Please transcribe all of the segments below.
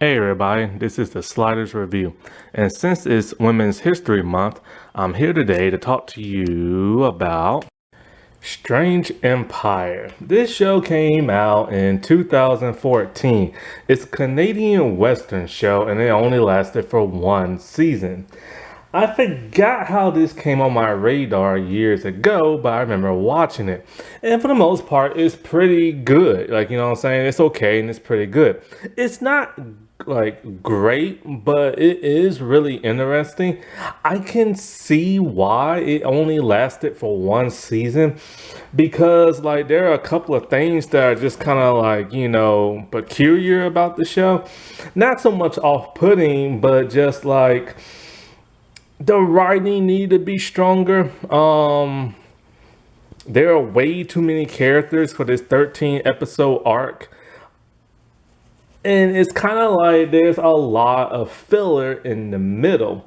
Hey everybody, this is the Sliders Review, and since it's Women's History Month, I'm here today to talk to you about Strange Empire. This show came out in 2014. It's a Canadian Western show and it only lasted for one season. I forgot how this came on my radar years ago, but I remember watching it. And for the most part, it's pretty good. Like, you know what I'm saying? It's okay and it's pretty good. It's not like great, but it is really interesting. I can see why it only lasted for one season because like there are a couple of things that are just kind of like, peculiar about the show. Not so much off-putting, but just like the writing need to be stronger. There are way too many characters for this 13 episode arc. And it's kind of like there's a lot of filler in the middle.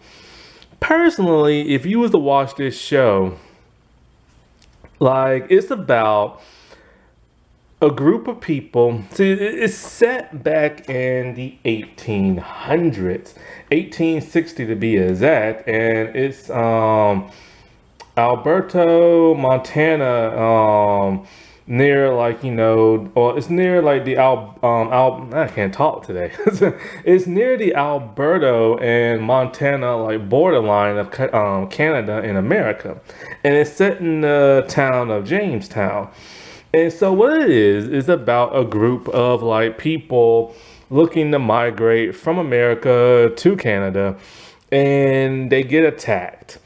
Personally, if you was to watch this show, like it's about a group of people. See, it's set back in the 1800s, 1860 to be exact, and it's Alberto, Montana, near like or it's near like the I can't talk today. It's near the Alberto and Montana like borderline of Canada and America, and it's set in the town of Jamestown. And so what it is about a group of like people looking to migrate from America to Canada, and they get attacked.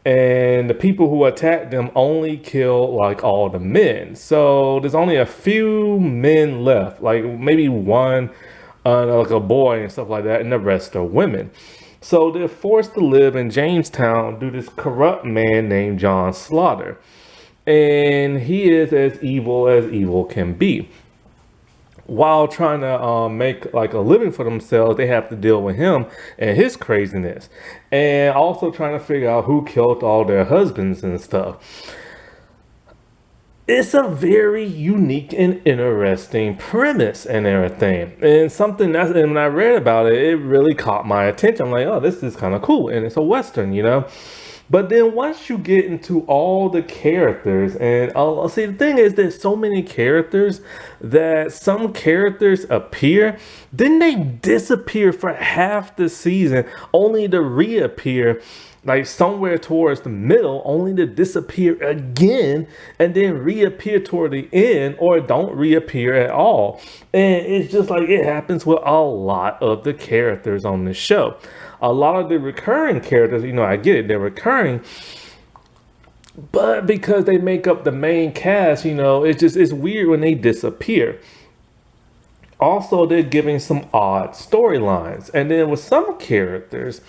And the people who attack them only kill like all the men. So there's only a few men left, like maybe one, like a boy and stuff like that, and the rest are women. So they're forced to live in Jamestown due to this corrupt man named John Slaughter. And he is as evil can be. While trying to make like a living for themselves, they have to deal with him and his craziness, and also trying to figure out who killed all their husbands and stuff. It's a very unique and interesting premise and everything, and something that's, and when I read about it, it really caught my attention. I'm like, oh, this is kind of cool, and it's a western. But then once you get into all the characters, and see, the thing is, there's so many characters that some characters appear, then they disappear for half the season, only to reappear like somewhere towards the middle, only to disappear again and then reappear toward the end, or don't reappear at all. And it's just like it happens with a lot of the characters on the show. A lot of the recurring characters, I get it, they're recurring, but because they make up the main cast, it's weird when they disappear. Also, they're giving some odd storylines, and then with some characters,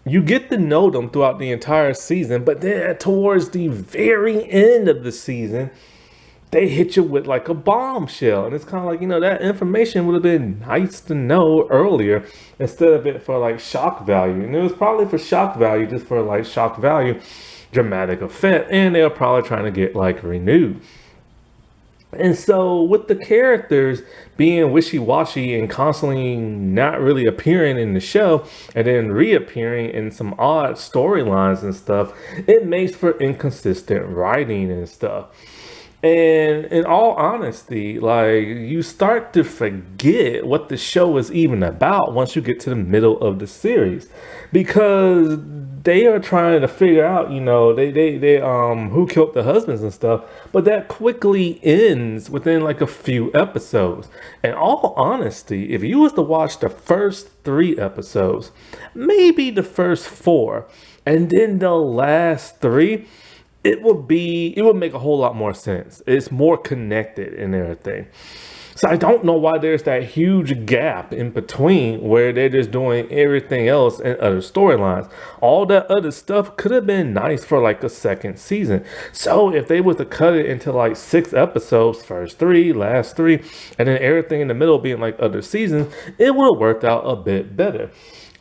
you get to know them throughout the entire season, but then towards the very end of the season, they hit you with like a bombshell. And it's kind of like, that information would have been nice to know earlier instead of it for like shock value. And it was probably for shock value, just for like shock value, dramatic effect. And they're probably trying to get like renewed. And so with the characters being wishy-washy and constantly not really appearing in the show and then reappearing in some odd storylines and stuff, it makes for inconsistent writing and stuff. And in all honesty, like you start to forget what the show is even about once you get to the middle of the series, because they are trying to figure out, they who killed the husbands and stuff, but that quickly ends within like a few episodes. In all honesty, if you was to watch the first 3 episodes, maybe the first 4, and then the last 3, it would make a whole lot more sense. It's more connected and everything. So I don't know why there's that huge gap in between where they're just doing everything else and other storylines. All that other stuff could have been nice for like a second season. So if they was to cut it into like 6 episodes, first 3, last 3, and then everything in the middle being like other seasons, it would have worked out a bit better.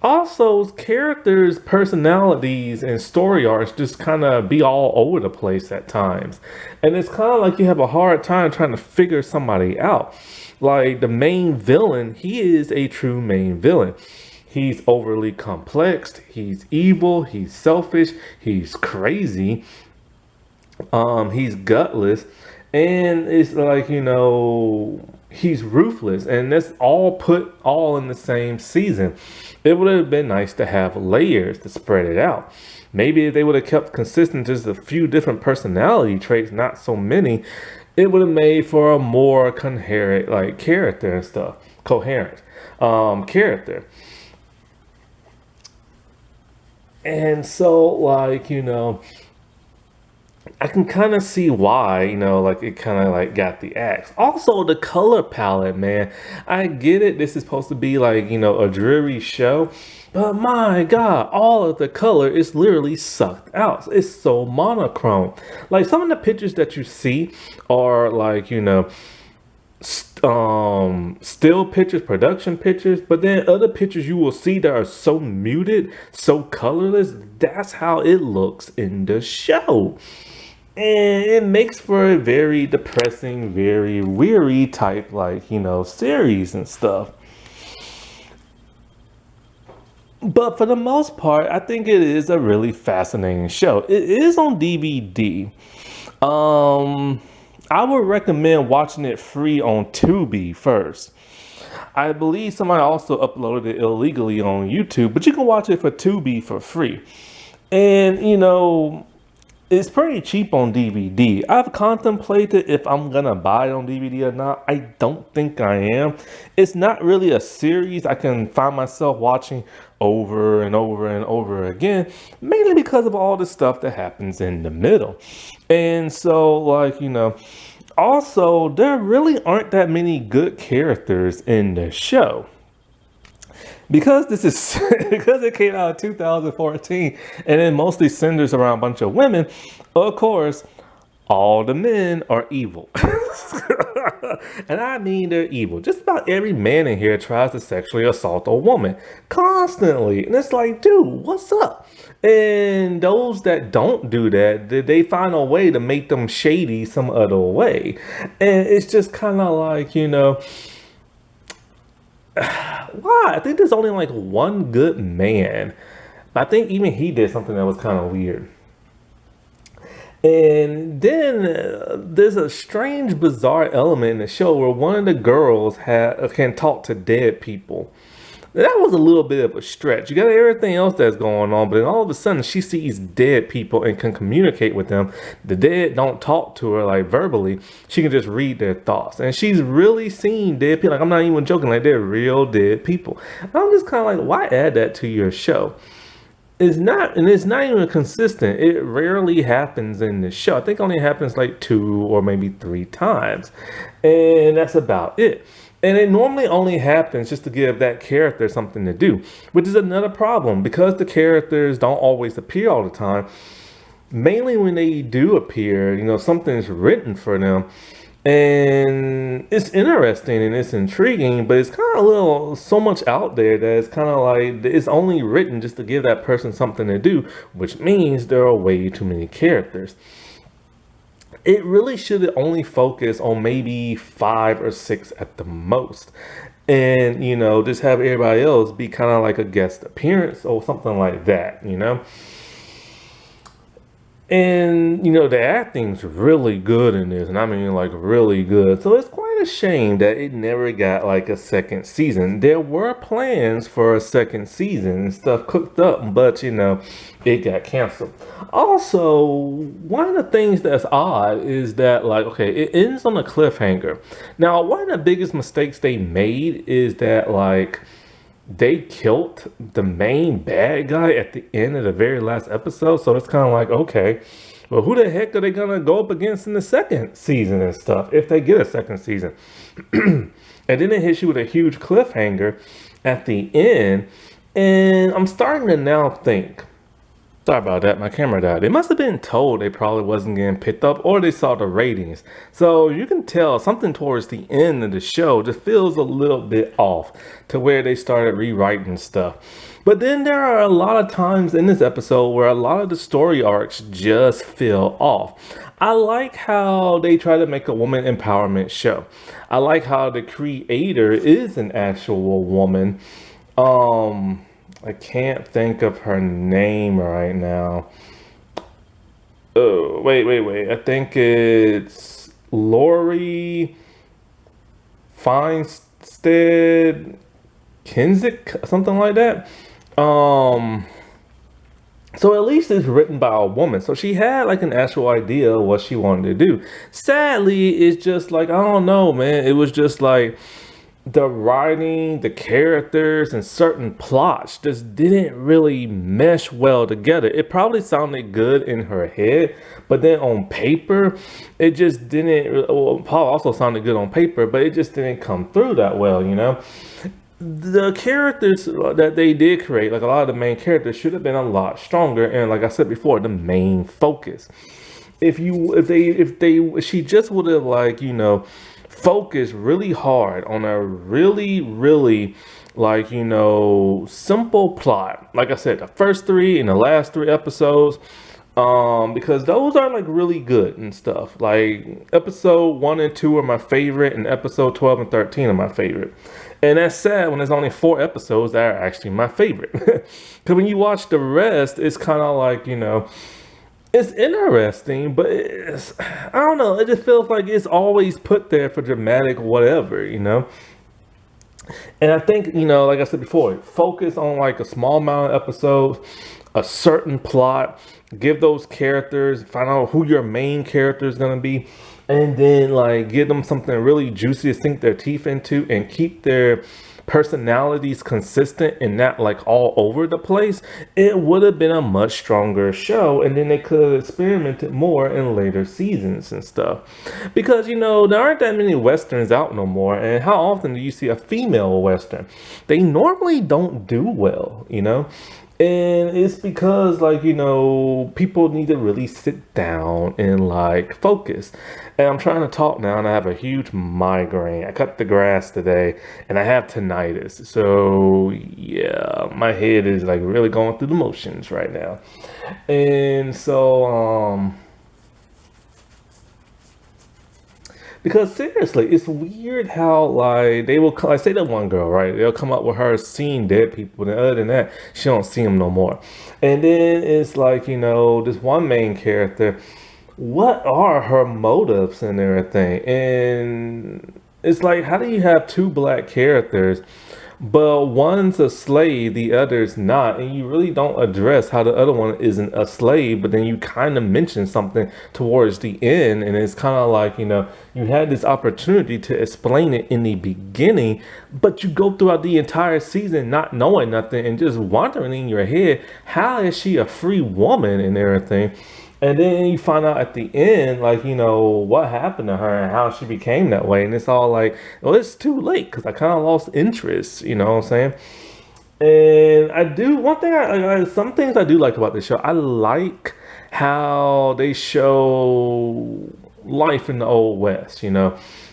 Also, characters' personalities and story arcs just kind of be all over the place at times. And it's kind of like you have a hard time trying to figure somebody out. Like the main villain, he is a true main villain. He's overly complex, he's evil, he's selfish, he's crazy, he's gutless, and it's like, he's ruthless, and that's all put all in the same season. It would have been nice to have layers to spread it out. Maybe if they would have kept consistent, just a few different personality traits, not so many, it would have made for a more coherent like character and stuff. Coherent character. And so, like, I can kind of see why, like it kind of like got the axe. Also, the color palette, man. I get it. This is supposed to be like, a dreary show. But my God, all of the color is literally sucked out. It's so monochrome. Like some of the pictures that you see are like, still pictures, production pictures, but then other pictures you will see that are so muted, so colorless. That's how it looks in the show. And it makes for a very depressing, very weary type, like, series and stuff. But for the most part, I think it is a really fascinating show. It is on DVD. Um, I would recommend watching it free on Tubi first. I believe somebody also uploaded it illegally on YouTube, but you can watch it for Tubi for free. And it's pretty cheap on DVD. I've contemplated if I'm gonna buy it on DVD or not. I don't think I am. It's not really a series I can find myself watching over and over and over again, mainly because of all the stuff that happens in the middle. And so, like, also, there really aren't that many good characters in the show. Because this is because it came out in 2014 and it mostly centers around a bunch of women, of course, all the men are evil. And I mean they're evil. Just about every man in here tries to sexually assault a woman constantly. And it's like, dude, what's up? And those that don't do that, they find a way to make them shady some other way. And it's just kind of like, why? I think there's only like one good man. But I think even he did something that was kind of weird. And then there's a strange, bizarre element in the show where one of the girls can talk to dead people. That was a little bit of a stretch. You got everything else that's going on, but then all of a sudden she sees dead people and can communicate with them. The dead don't talk to her like verbally. She can just read their thoughts. And she's really seeing dead people. Like, I'm not even joking. Like, they're real dead people. And I'm just kind of like, why add that to your show? It's not even consistent. It rarely happens in the show. I think it only happens like 2 or maybe 3 times. And that's about it. And it normally only happens just to give that character something to do, which is another problem because the characters don't always appear all the time. Mainly when they do appear, something's written for them. And it's interesting and it's intriguing, but it's kind of a little so much out there that it's kind of like it's only written just to give that person something to do, which means there are way too many characters. It really should only focus on maybe 5 or 6 at the most. And, just have everybody else be kind of like a guest appearance or something like that. And, the acting's really good in this. And I mean, like, really good. So it's quite a shame that it never got, like, a second season. There were plans for a second season and stuff cooked up, but, it got canceled. Also, one of the things that's odd is that, like, okay, it ends on a cliffhanger. Now, one of the biggest mistakes they made is that, like, they killed the main bad guy at the end of the very last episode. So it's kind of like, okay, well, who the heck are they going to go up against in the second season and stuff if they get a second season? And then it hits you with a huge cliffhanger at the end. And I'm starting to now think, sorry about that, my camera died. They must have been told they probably wasn't getting picked up, or they saw the ratings. So you can tell something towards the end of the show just feels a little bit off to where they started rewriting stuff. But then there are a lot of times in this episode where a lot of the story arcs just feel off. I like how they try to make a woman empowerment show. I like how the creator is an actual woman. Um, I can't think of her name right now. Oh, wait. I think it's Lori Finstad Kinzik, something like that. Um, so at least it's written by a woman. So she had like an actual idea of what she wanted to do. Sadly, it's just like, I don't know, man. It was just like the writing, the characters, and certain plots just didn't really mesh well together. It probably sounded good in her head, but then on paper, it just didn't. Well, Paul also sounded good on paper, but it just didn't come through that well, you know? The characters that they did create, like a lot of the main characters, should have been a lot stronger. And like I said before, the main focus. If she just would have like focused really hard on a really like simple plot. Like I said, the first three and the last three episodes, because those are like really good and stuff. Like episode 1 and 2 are my favorite, and episode 12 and 13 are my favorite. And that's sad when there's only 4 episodes that are actually my favorite. Because when you watch the rest, it's kind of like, it's interesting, but I don't know. It just feels like it's always put there for dramatic whatever. And I think, like I said before, focus on like a small amount of episodes, a certain plot, give those characters, find out who your main character is going to be, and then like give them something really juicy to sink their teeth into and keep their personalities consistent and not like all over the place. It would have been a much stronger show, and then they could have experimented more in later seasons and stuff. Because there aren't that many westerns out no more, and how often do you see a female western? They normally don't do well. And it's because like people need to really sit down and like focus. And I'm trying to talk now and I have a huge migraine. I cut the grass today and I have tinnitus. So yeah, my head is like really going through the motions right now. And so because seriously, it's weird how like they will like say that one girl, right? They'll come up with her seeing dead people, and other than that, she don't see them no more. And then it's like this one main character. What are her motives and everything? And it's like, how do you have two black characters, but one's a slave, the other's not, and you really don't address how the other one isn't a slave, but then you kind of mention something towards the end, and it's kind of like, you had this opportunity to explain it in the beginning, but you go throughout the entire season not knowing nothing and just wondering in your head, how is she a free woman and everything? And then you find out at the end, like, what happened to her and how she became that way. And it's all like, well, it's too late because I kind of lost interest, you know what I'm saying? And I do, one thing, some things I do like about this show, I like how they show life in the Old West,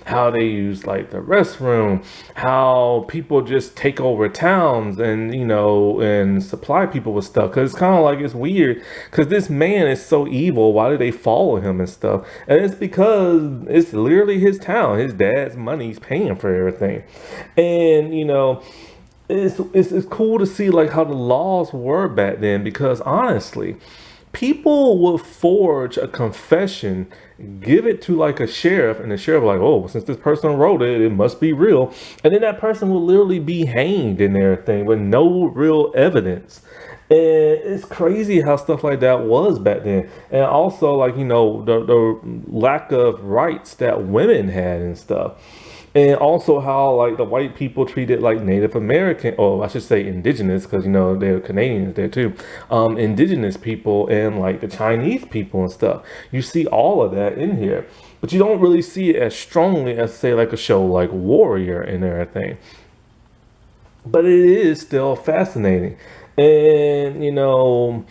how they use like the restroom, how people just take over towns and and supply people with stuff. Because it's kind of like, it's weird because this man is so evil. Why do they follow him and stuff? And it's because it's literally his town. His dad's money, he's paying for everything. And it's cool to see like how the laws were back then, because honestly, people would forge a confession, give it to like a sheriff, and the sheriff like, oh, since this person wrote it, it must be real. And then that person will literally be hanged and everything with no real evidence. And it's crazy how stuff like that was back then. And also like, the lack of rights that women had and stuff. And also how like the white people treated like Native American, or I should say indigenous, because they're Canadians there too, indigenous people and like the Chinese people and stuff. You see all of that in here, but you don't really see it as strongly as say like a show like Warrior and everything. But it is still fascinating. And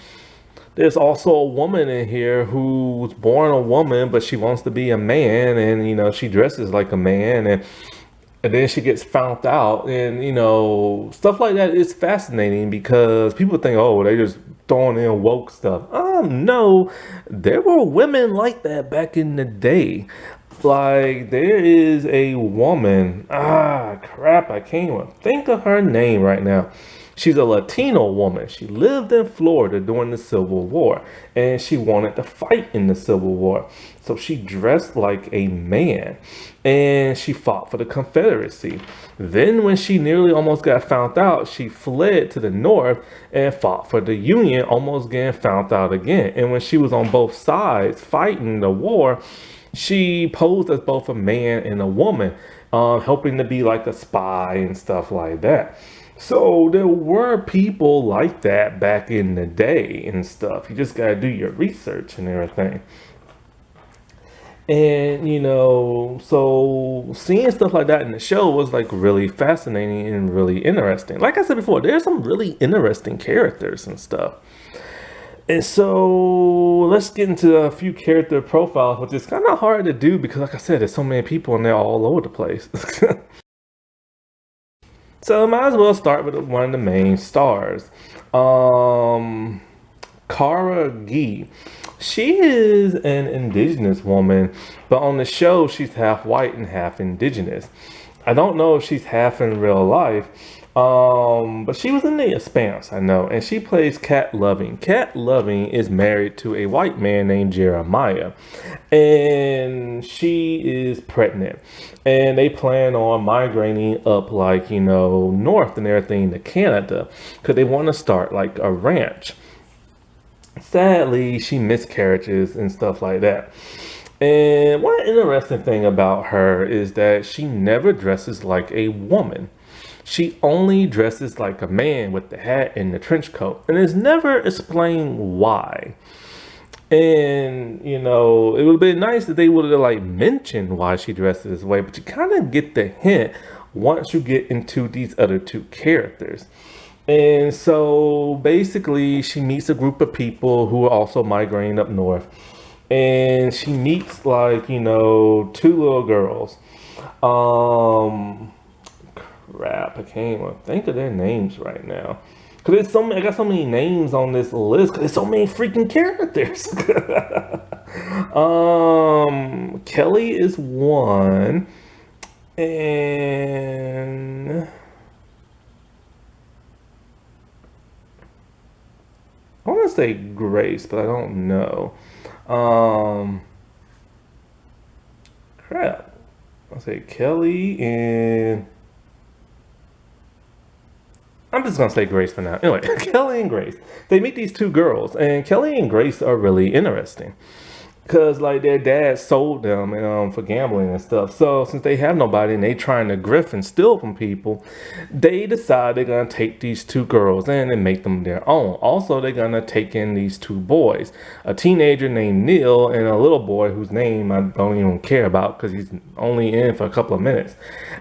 there's also a woman in here who was born a woman, but she wants to be a man, and she dresses like a man, and then she gets found out, and stuff like that is fascinating because people think, oh, they just throwing in woke stuff. No, there were women like that back in the day. Like, there is a woman, crap, I can't even think of her name right now. She's a Latino woman. She lived in Florida during the Civil War, and she wanted to fight in the Civil War. So she dressed like a man, and she fought for the Confederacy. Then, when she nearly almost got found out, she fled to the North and fought for the Union, almost getting found out again. And when she was on both sides fighting the war, she posed as both a man and a woman, helping to be like a spy and stuff like that. So there were people like that back in the day and stuff. You just gotta do your research and everything. And so seeing stuff like that in the show was like really fascinating and really interesting. Like I said before, there's some really interesting characters and stuff. And so let's get into a few character profiles, which is kind of hard to do because, like I said, there's so many people and they're all over the place. So I might as well start with one of the main stars. Kara Gee. She is an indigenous woman, but on the show, she's half white and half indigenous. I don't know if she's half in real life, but she was in The Expanse, I know, and she plays Cat Loving. Cat Loving is married to a white man named Jeremiah, and she is pregnant, and they plan on migrating up, like, north and everything to Canada, because they want to start, like, a ranch. Sadly, she miscarriages and stuff like that. And one interesting thing about her is that she never dresses like a woman. She only dresses like a man with the hat and the trench coat. And it's never explained why. And, it would have been nice if they would have like mentioned why she dresses this way, but you kind of get the hint once you get into these other two characters. And so basically she meets a group of people who are also migrating up north. And she meets like, two little girls. Crap, I can't even think of their names right now. Cause there's so many, I got so many names on this list. Cause there's so many freaking characters. Kelly is one, and I want to say Grace, but I don't know. Crap. I'll say Kelly and I'm just gonna say Grace for now. Anyway, Kelly and Grace. They meet these two girls, and Kelly and Grace are really interesting. Cause like their dad sold them for gambling and stuff. So since they have nobody and they trying to grift and steal from people, they decide they're gonna take these two girls in and make them their own. Also, they're gonna take in these two boys, a teenager named Neil and a little boy whose name I don't even care about because he's only in for a couple of minutes.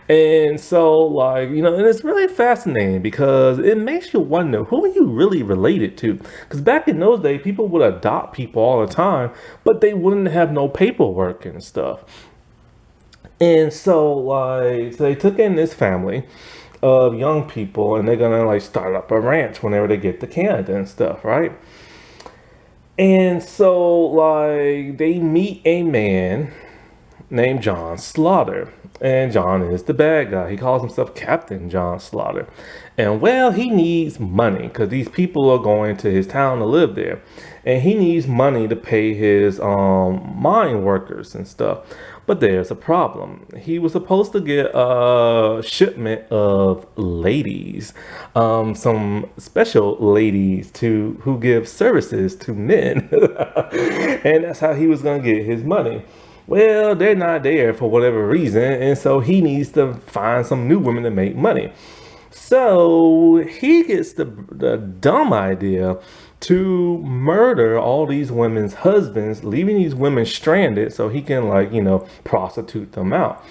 And so like, and it's really fascinating because it makes you wonder, who are you really related to? Because back in those days, people would adopt people all the time, but they wouldn't have no paperwork and stuff. And so like, so they took in this family of young people and they're gonna like start up a ranch whenever they get to Canada and stuff, right? And so like they meet a man named John Slaughter. And John is the bad guy. He calls himself Captain John Slaughter. And well, he needs money because these people are going to his town to live there. And he needs money to pay his mine workers and stuff. But there's a problem. He was supposed to get a shipment of ladies, some special ladies who give services to men. And that's how he was going to get his money. Well, they're not there for whatever reason, and so he needs to find some new women to make money. So he gets the dumb idea to murder all these women's husbands, leaving these women stranded so he can prostitute them out.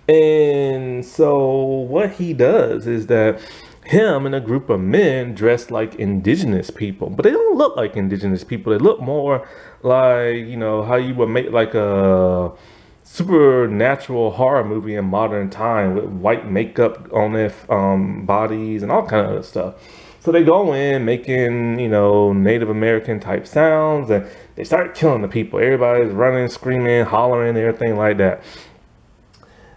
And so what he does is that him and a group of men dressed like indigenous people, but they don't look like indigenous people. They look more like, how you would make like a supernatural horror movie in modern time with white makeup on their bodies and all kind of other stuff. So they go in making, Native American type sounds, and they start killing the people. Everybody's running, screaming, hollering, everything like that.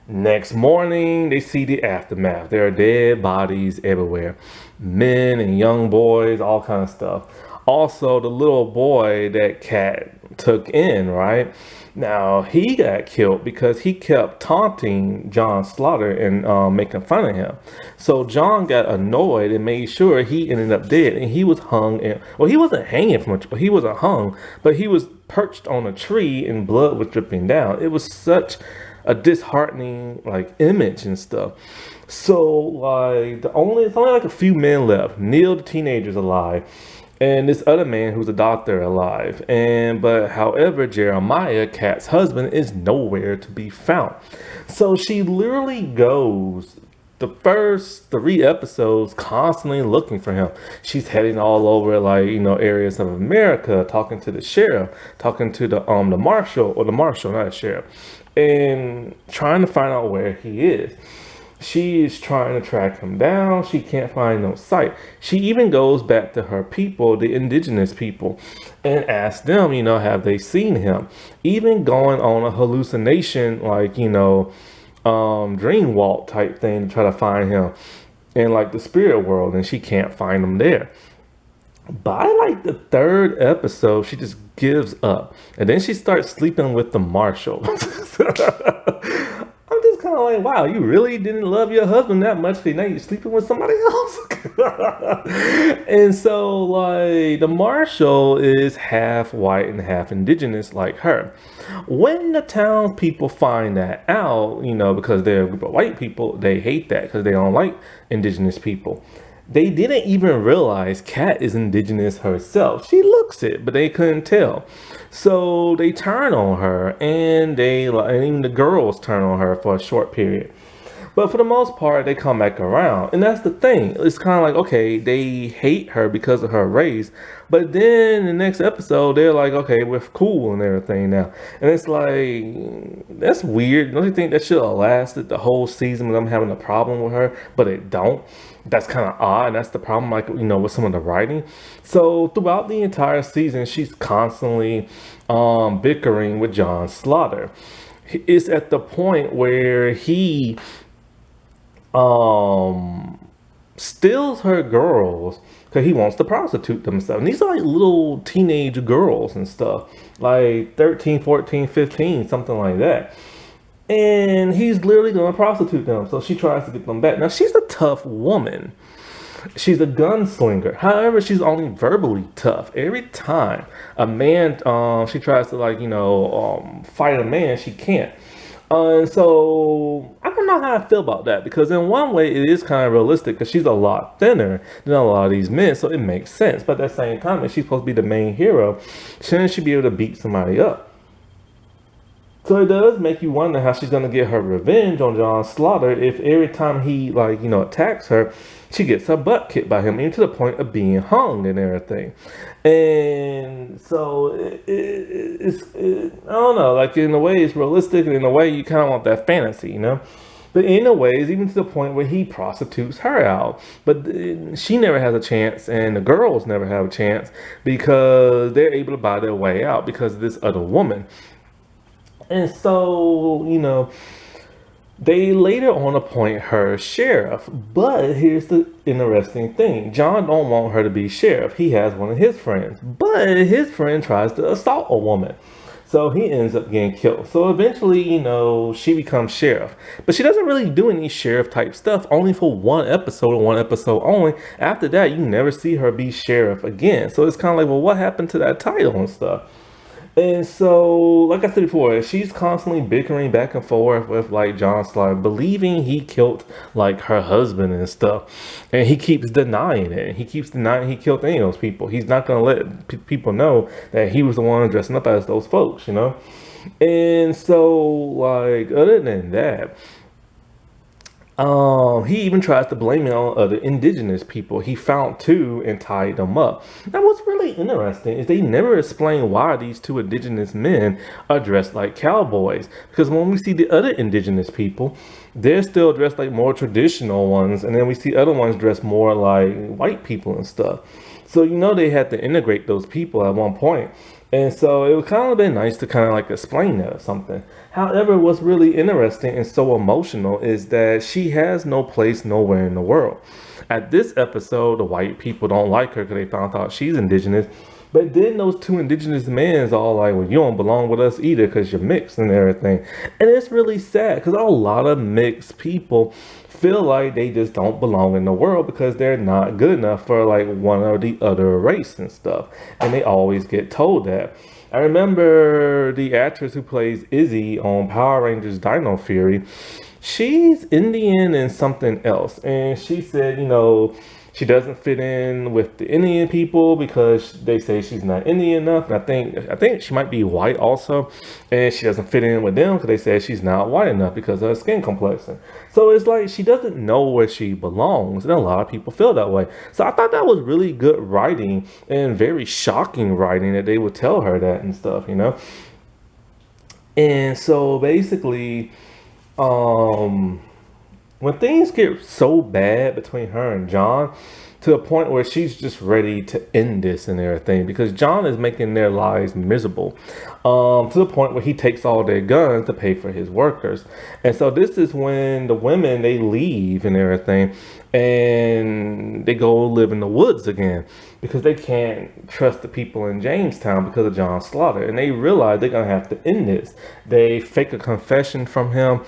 Next morning, they see the aftermath. There are dead bodies everywhere. Men and young boys, all kind of stuff. Also, the little boy that Cat took in, right? Now, he got killed because he kept taunting John Slaughter and making fun of him. So John got annoyed and made sure he ended up dead. And he was hung. Well, he wasn't hanging from he wasn't hung, but he was perched on a tree and blood was dripping down. It was such a disheartening image and stuff. So it's only like a few men left. Neil the teenager's alive, and this other man who's a doctor alive. But however, Jeremiah, Kat's husband, is nowhere to be found. So she literally goes the first 3 episodes constantly looking for him. She's heading all over areas of America, talking to the sheriff, talking to the marshal, not a sheriff, and trying to find out where he is. She is trying to track him down. She can't find no sight. She even goes back to her people, the indigenous people, and asks them, have they seen him? Even going on a hallucination, dream walk type thing to try to find him in the spirit world, and she can't find him there. By the 3rd episode, she just gives up, and then she starts sleeping with the marshal. I'm just kind of wow, you really didn't love your husband that much, now you're sleeping with somebody else. And so the marshal is half white and half indigenous like her. When the townspeople find that out, because they're a group of white people, they hate that because they don't like indigenous people. They didn't even realize Kat is indigenous herself. She looks it, but they couldn't tell. So they turn on her, and even the girls turn on her for a short period. But for the most part, they come back around. And that's the thing. It's kind of okay, they hate her because of her race. But then the next episode, they're okay, we're cool and everything now. And it's that's weird. Don't you think that should have lasted the whole season with them having a problem with her? But it don't. That's kind of odd. And that's the problem, with some of the writing. So throughout the entire season, she's constantly bickering with John Slaughter. It's at the point where he steals her girls because he wants to prostitute themselves. And these are little teenage girls and stuff, 13, 14, 15, something like that. And he's literally going to prostitute them. So she tries to get them back. Now, she's a tough woman. She's a gunslinger. However, she's only verbally tough. Every time a man, she tries to fight a man, she can't. And so I don't know how I feel about that, because in one way it is kind of realistic because she's a lot thinner than a lot of these men, so it makes sense. But at the same time, if she's supposed to be the main hero, shouldn't she be able to beat somebody up? So it does make you wonder how she's going to get her revenge on John Slaughter if every time he attacks her, she gets her butt kicked by him, even to the point of being hung and everything. And so it's I don't know, in a way it's realistic, and in a way you kind of want that fantasy, But in a way, it's even to the point where he prostitutes her out. But she never has a chance, and the girls never have a chance because they're able to buy their way out because of this other woman. And so, they later on appoint her sheriff. But here's the interesting thing. John don't want her to be sheriff. He has one of his friends. But his friend tries to assault a woman. So he ends up getting killed. So eventually, she becomes sheriff. But she doesn't really do any sheriff type stuff, only for one episode and one episode only. After that, you never see her be sheriff again. So it's kind of well, what happened to that title and stuff? And so, like I said before, she's constantly bickering back and forth with John Slaughter, believing he killed her husband and stuff. And he keeps denying it. He keeps denying he killed any of those people. He's not going to let people know that he was the one dressing up as those folks, And so, other than that, He even tries to blame it on other indigenous people. He found two and tied them up. Now, what's really interesting is they never explain why these two indigenous men are dressed like cowboys. Because when we see the other indigenous people, they're still dressed like more traditional ones, and then we see other ones dressed more like white people and stuff. So they had to integrate those people at one point. And so it would kind of been nice to kind of like explain that or something. However, what's really interesting and so emotional is that she has no place nowhere in the world. At this episode, the white people don't like her because they found out she's indigenous. But then those two indigenous men is all like, well, you don't belong with us either because you're mixed and everything. And it's really sad because a lot of mixed people feel like they just don't belong in the world because they're not good enough for like one or the other race and stuff. And they always get told that. I remember the actress who plays Izzy on Power Rangers Dino Fury. She's Indian and something else. And she said, she doesn't fit in with the Indian people because they say she's not Indian enough. And I think she might be white also, and she doesn't fit in with them because they say she's not white enough because of her skin complexion. So it's like she doesn't know where she belongs, and a lot of people feel that way. So I thought that was really good writing and very shocking writing that they would tell her that and stuff. And so basically, um when things get so bad between her and John, to the point where she's just ready to end this and everything because John is making their lives miserable, to the point where he takes all their guns to pay for his workers. And so this is when the women, they leave and everything, and they go live in the woods again because they can't trust the people in Jamestown because of John's slaughter. And they realize they're going to have to end this. They fake a confession from him.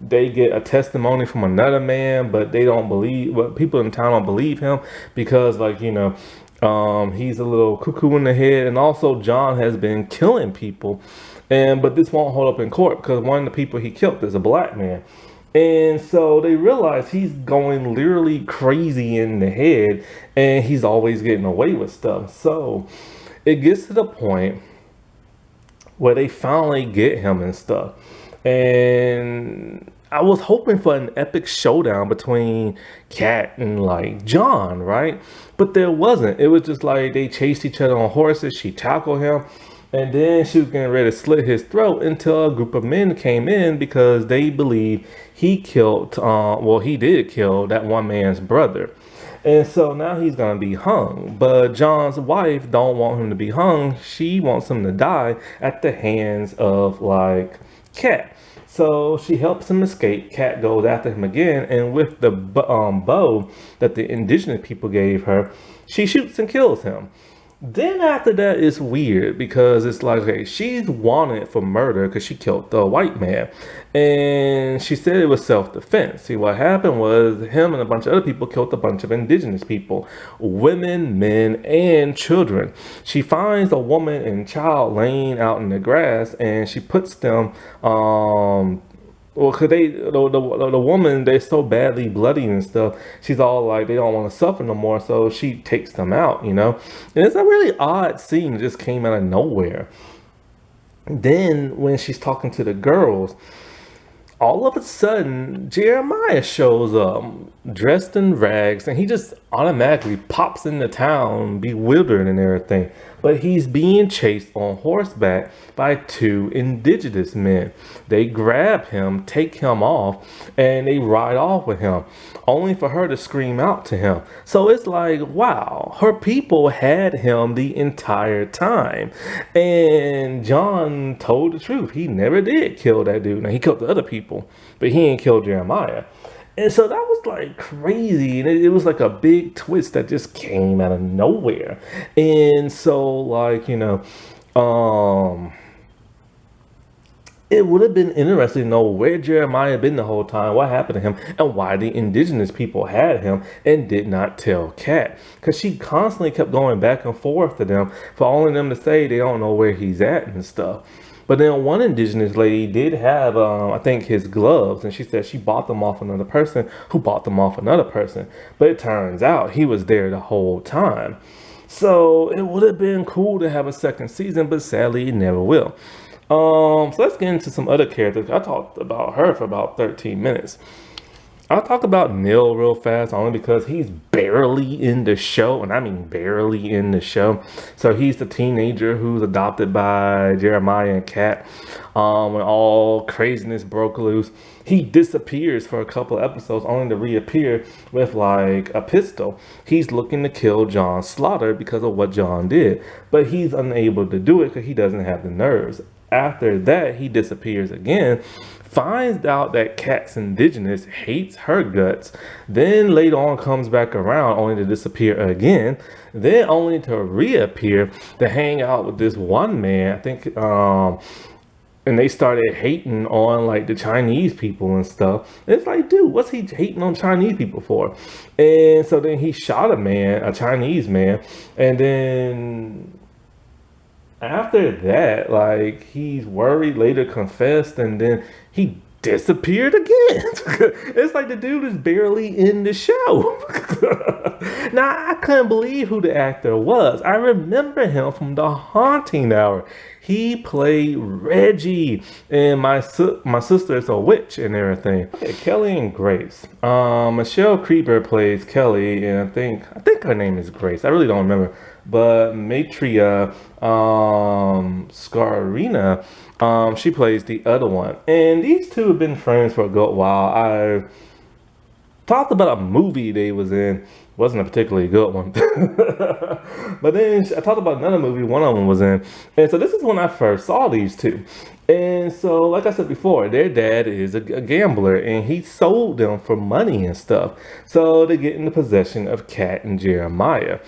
They get a testimony from another man, but they don't believe, but people in town don't believe him because he's a little cuckoo in the head. And also John has been killing people, but this won't hold up in court because one of the people he killed is a black man. And so they realize he's going literally crazy in the head and he's always getting away with stuff. So it gets to the point where they finally get him and stuff. And I was hoping for an epic showdown between Kat and like John, right? But there wasn't. It was just like they chased each other on horses. She tackled him, and then she was getting ready to slit his throat until a group of men came in because they believe he killed, he did kill that one man's brother. And so now he's gonna be hung. But John's wife don't want him to be hung. She wants him to die at the hands of like Kat. So she helps him escape. Kat goes after him again, and with the bow that the indigenous people gave her, she shoots and kills him. Then after that, it's weird because it's like, okay, she's wanted for murder because she killed the white man. And she said it was self-defense. See, what happened was him and a bunch of other people killed a bunch of indigenous people, women, men, and children. She finds a woman and child laying out in the grass, and she puts them, cause the woman, they're so badly bloody and stuff. She's all like they don't want to suffer no more, so she takes them out. And it's a really odd scene that just came out of nowhere. Then when she's talking to the girls, all of a sudden Jeremiah shows up dressed in rags, and he just automatically pops into town bewildered and everything. But he's being chased on horseback by two indigenous men. They grab him, take him off, and they ride off with him, only for her to scream out to him. So it's like, wow, her people had him the entire time. And John told the truth. He never did kill that dude. Now, he killed the other people, but he ain't killed Jeremiah. And so that was like crazy. And it was like a big twist that just came out of nowhere. And so like, it would have been interesting to know where Jeremiah had been the whole time, what happened to him, and why the indigenous people had him and did not tell Kat. Because she constantly kept going back and forth to them for only them to say they don't know where he's at and stuff. But then one indigenous lady did have, I think, his gloves, and she said she bought them off another person who bought them off another person. But it turns out he was there the whole time. So it would have been cool to have a second season, but sadly it never will. So let's get into some other characters. I talked about her for about 13 minutes. I'll talk about Neil real fast, only because he's barely in the show, and I mean barely in the show. So he's the teenager who's adopted by Jeremiah and Kat. When all craziness broke loose, he disappears for a couple of episodes, only to reappear with like a pistol. He's looking to kill John Slaughter because of what John did, but he's unable to do it because he doesn't have the nerves. After that, he disappears again, finds out that Kat's indigenous, hates her guts, then later on comes back around only to disappear again, then only to reappear to hang out with this one man, I think, and they started hating on like the Chinese people and stuff. And it's like, dude, what's he hating on Chinese people for? And so then he shot a Chinese man, and then after that, like, he's worried, later confessed, and then he disappeared again. It's like the dude is barely in the show. Now, I couldn't believe who the actor was. I remember him from The Haunting Hour. He played Reggie, and my sister is a witch and everything. Okay, Kelly and Grace. Michelle Creeper plays Kelly, and I think her name is Grace. I really don't remember. But Matria Scarina, she plays the other one. And these two have been friends for a good while. I've talked about a movie they was in. Wasn't a particularly good one. But then I talked about another movie one of them was in. And so this is when I first saw these two. And so, like I said before, their dad is a gambler, and he sold them for money and stuff. So they get in the possession of Kat and Jeremiah.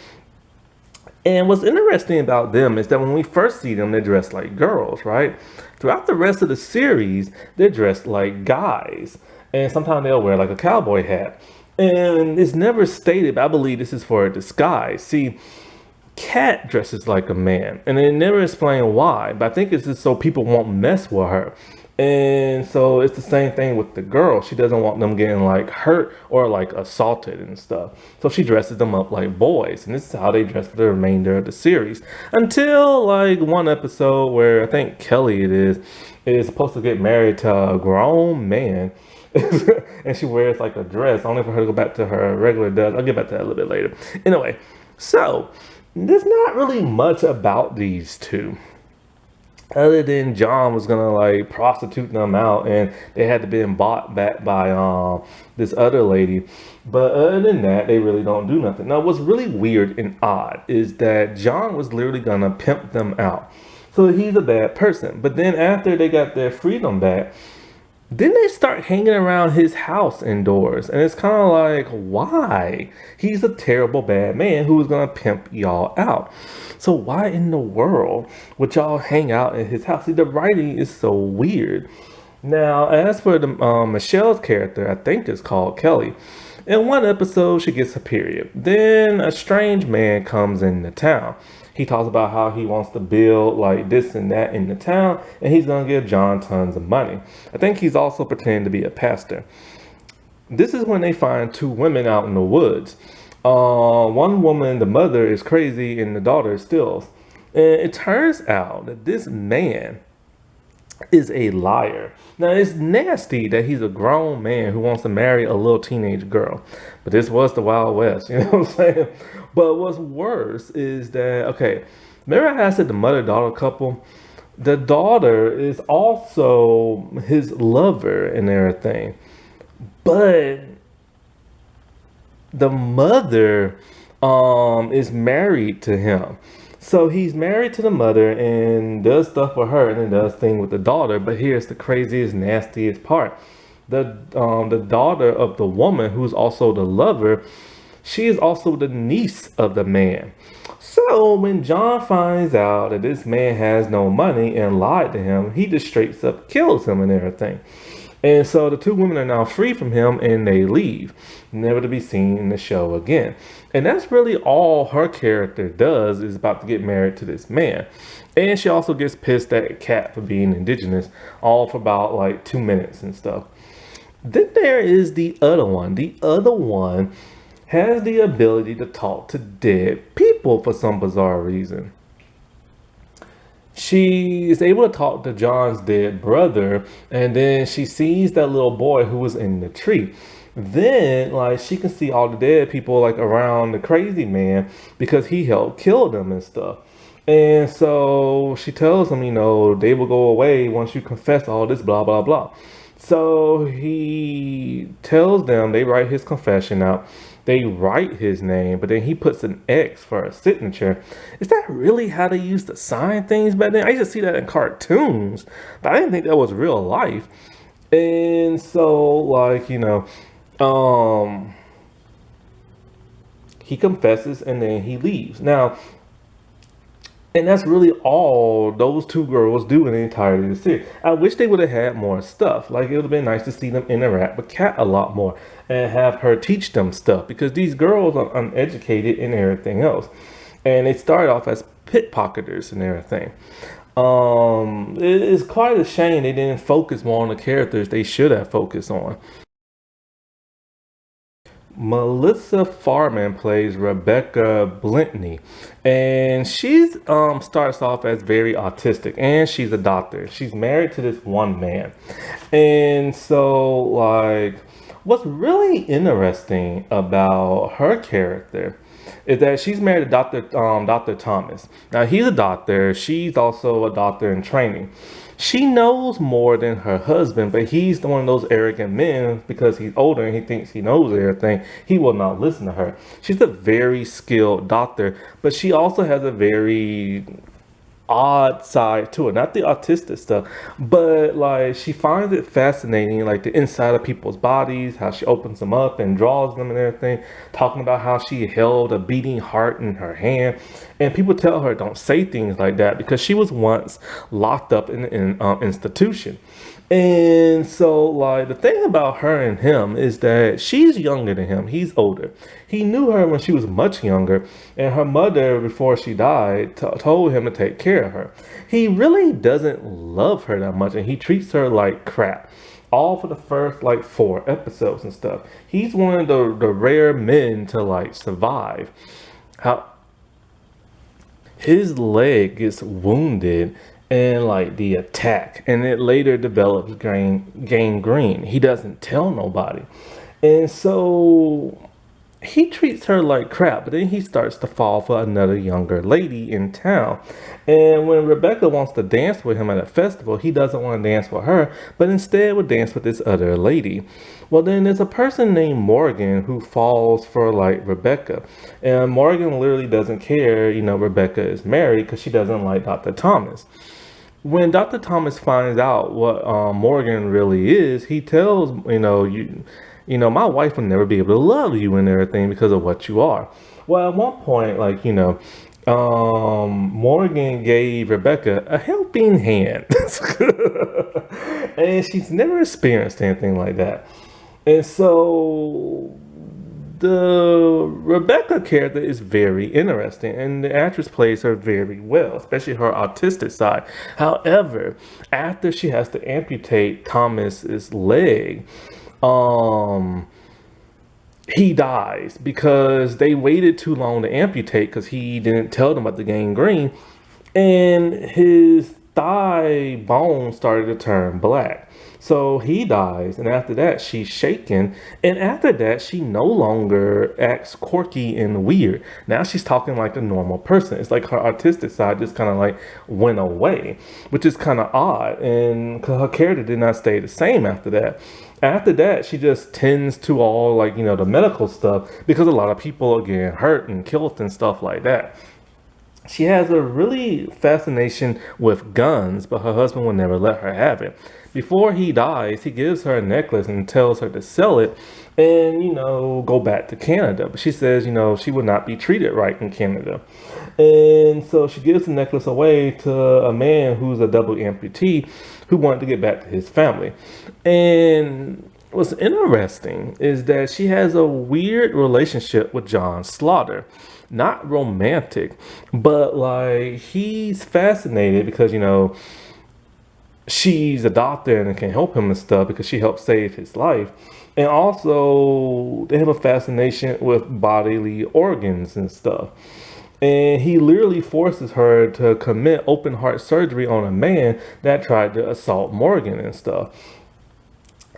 And what's interesting about them is that when we first see them, they're dressed like girls, right? Throughout the rest of the series, they're dressed like guys. And sometimes they'll wear like a cowboy hat. And it's never stated, but I believe this is for a disguise. See, Kat dresses like a man, and they never explain why, but I think it's just so people won't mess with her. And so it's the same thing with the girl. She doesn't want them getting like hurt or like assaulted and stuff. So she dresses them up like boys. And this is how they dress for the remainder of the series. Until like one episode where I think Kelly is supposed to get married to a grown man. And she wears like a dress only for her to go back to her regular dress. I'll get back to that a little bit later. Anyway, so there's not really much about these two, other than John was gonna like prostitute them out, and they had to be bought back by this other lady. But other than that, they really don't do nothing. Now, what's really weird and odd is that John was literally gonna pimp them out, so he's a bad person. But then after they got their freedom back, then they start hanging around his house indoors. And it's kind of like, why? He's a terrible bad man who is going to pimp y'all out. So why in the world would y'all hang out in his house? See, the writing is so weird. Now, as for the Michelle's character, I think it's called Kelly. In one episode, she gets her period. Then a strange man comes into town. He talks about how he wants to build like this and that in the town, and he's going to give John tons of money. I think he's also pretending to be a pastor. This is when they find two women out in the woods. One woman, the mother, is crazy, and the daughter is still. And it turns out that this man is a liar. Now, it's nasty that he's a grown man who wants to marry a little teenage girl. But this was the Wild West, you know what I'm saying? But what's worse is that, okay, remember how I said the mother-daughter couple? The daughter is also his lover and everything. But the mother is married to him. So he's married to the mother and does stuff with her and then does things with the daughter. But here's the craziest, nastiest part. The daughter of the woman, who's also the lover, she is also the niece of the man. So when John finds out that this man has no money and lied to him, he just straight up kills him and everything. And so the two women are now free from him and they leave, never to be seen in the show again. And that's really all her character does, is about to get married to this man. And she also gets pissed at Kat for being indigenous, all for about like 2 minutes and stuff. Then there is the other one. The other one has the ability to talk to dead people for some bizarre reason. She is able to talk to John's dead brother, and then she sees that little boy who was in the tree. Then, like, she can see all the dead people like around the crazy man because he helped kill them and stuff. And so she tells him, they will go away once you confess all this, blah blah blah. So he tells them, they write his confession out. They write his name, but then he puts an X for a signature. Is that really how they used to sign things back then? I used to see that in cartoons, but I didn't think that was real life. And so, like, um, he confesses and then he leaves. Now, and that's really all those two girls do in the entirety of the series. I wish they would have had more stuff. Like, it would have been nice to see them interact with Kat a lot more and have her teach them stuff because these girls are uneducated and everything else. And they started off as pickpocketers and everything. It is quite a shame they didn't focus more on the characters they should have focused on. Melissa Farman plays Rebecca Blintney, and she's starts off as very autistic, and she's a doctor. She's married to this one man, and so like, what's really interesting about her character is that she's married to Dr. Thomas. Now he's a doctor. She's also a doctor in training. She knows more than her husband, but he's one of those arrogant men because he's older and he thinks he knows everything. He will not listen to her. She's a very skilled doctor, but she also has a very odd side to it, not the autistic stuff, but like she finds it fascinating, like the inside of people's bodies, how she opens them up and draws them and everything, talking about how she held a beating heart in her hand. And people tell her don't say things like that because she was once locked up in an institution. And so, like, the thing about her and him is that she's younger than him. He's older. He knew her when she was much younger, and her mother, before she died, told him to take care of her. He really doesn't love her that much, and he treats her like crap. All for the first, like, 4 episodes and stuff. He's one of the rare men to, like, survive. How his leg gets wounded in like the attack, and it later develops gangrene. He doesn't tell nobody, and so he treats her like crap. But then he starts to fall for another younger lady in town, and when Rebecca wants to dance with him at a festival, he doesn't want to dance with her, but instead would dance with this other lady. Well, then there's a person named Morgan who falls for like Rebecca, and Morgan literally doesn't care, Rebecca is married because she doesn't like Dr. Thomas. When Dr. Thomas finds out what Morgan really is, he tells, my wife will never be able to love you and everything because of what you are. Well, at one point, like, Morgan gave Rebecca a helping hand. And she's never experienced anything like that. And so the Rebecca character is very interesting, and the actress plays her very well, especially her autistic side. However, after she has to amputate Thomas's leg, um, he dies because they waited too long to amputate because he didn't tell them about the gangrene, and his thigh bone started to turn black. So he dies, and after that, she's shaken. And after that, she no longer acts quirky and weird. Now she's talking like a normal person. It's like her artistic side just kind of like went away, which is kind of odd. And 'cause her character did not stay the same after that. After that, she just tends to all like, the medical stuff because a lot of people are getting hurt and killed and stuff like that. She has a really fascination with guns, but her husband will never let her have it. Before he dies, he gives her a necklace and tells her to sell it and, go back to Canada. But she says, she would not be treated right in Canada. And so she gives the necklace away to a man who's a double amputee who wanted to get back to his family. And what's interesting is that she has a weird relationship with John Slaughter. Not romantic, but like he's fascinated because she's a doctor and can help him and stuff because she helped save his life. And also they have a fascination with bodily organs and stuff. And he literally forces her to commit open heart surgery on a man that tried to assault Morgan and stuff.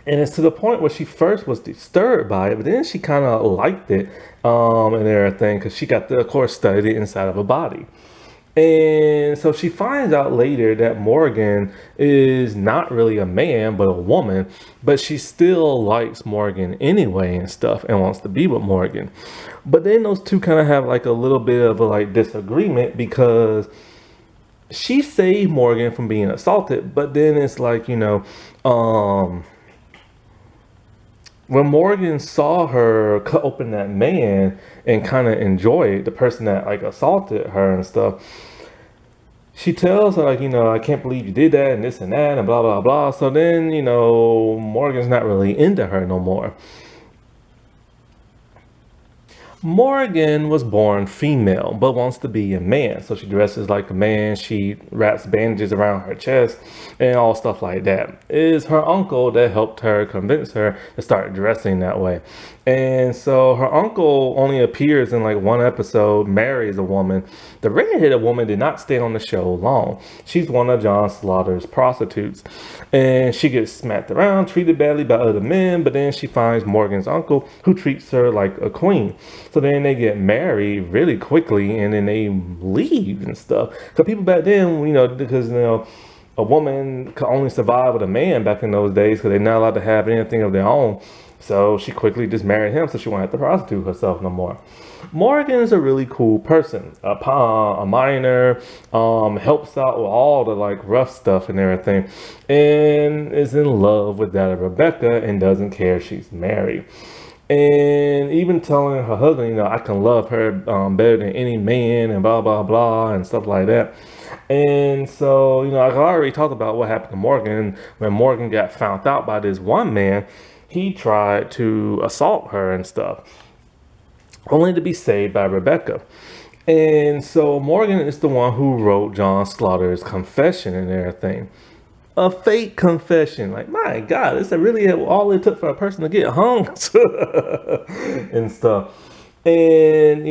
And it's to the point where she first was disturbed by it, but then she kind of liked it, and everything, because she got to, of course, study the inside of a body. And so she finds out later that Morgan is not really a man, but a woman, but she still likes Morgan anyway and stuff and wants to be with Morgan. But then those two kind of have like a little bit of a like disagreement because she saved Morgan from being assaulted, but then it's like, when Morgan saw her cut open that man and kind of enjoy the person that like assaulted her and stuff, she tells her like, I can't believe you did that and this and that and blah blah blah. So then, Morgan's not really into her no more. Morgan was born female, but wants to be a man. So she dresses like a man. She wraps bandages around her chest and all stuff like that. It is her uncle that helped her convince her to start dressing that way. And so her uncle only appears in like one episode, marries a woman. The redheaded woman did not stay on the show long. She's one of John Slaughter's prostitutes. And she gets smacked around, treated badly by other men, but then she finds Morgan's uncle who treats her like a queen. So then they get married really quickly and then they leave and stuff. Because people back then, because, a woman could only survive with a man back in those days because they're not allowed to have anything of their own. So she quickly just married him so she won't have to prostitute herself no more. Morgan is a really cool person, a miner, helps out with all the like rough stuff and everything, and is in love with that of Rebecca and doesn't care if she's married. And even telling her husband, I can love her better than any man and blah, blah, blah and stuff like that. And so, I already talked about what happened to Morgan. When Morgan got found out by this one man, he tried to assault her and stuff, only to be saved by Rebecca. And so Morgan is the one who wrote John Slaughter's confession and everything. A fake confession. Like, my God, is that really all it took for a person to get hung? And stuff. And,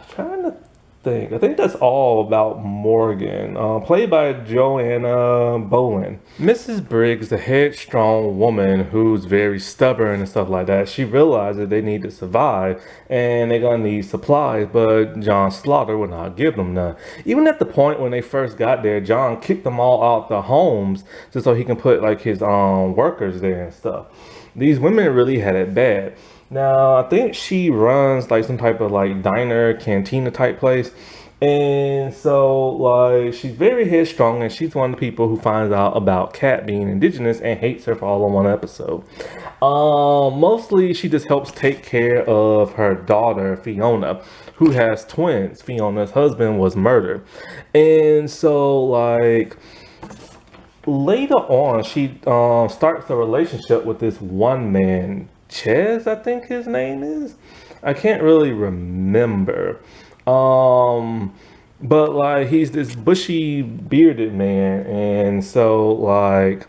trying to think. I think that's all about Morgan. Played by Joanna Bowen. Mrs. Briggs, the headstrong woman who's very stubborn and stuff like that, she realizes they need to survive and they're gonna need supplies, but John Slaughter will not give them none. Even at the point when they first got there, John kicked them all out the homes just so he can put like his workers there and stuff. These women really had it bad. Now, I think she runs like some type of like diner, cantina type place. And so like she's very headstrong and she's one of the people who finds out about Kat being indigenous and hates her for all in one episode. Mostly she just helps take care of her daughter, Fiona, who has twins. Fiona's husband was murdered. And so like later on, she starts a relationship with this one man, Ches, I think his name is. I can't really remember. But like he's this bushy bearded man, and so like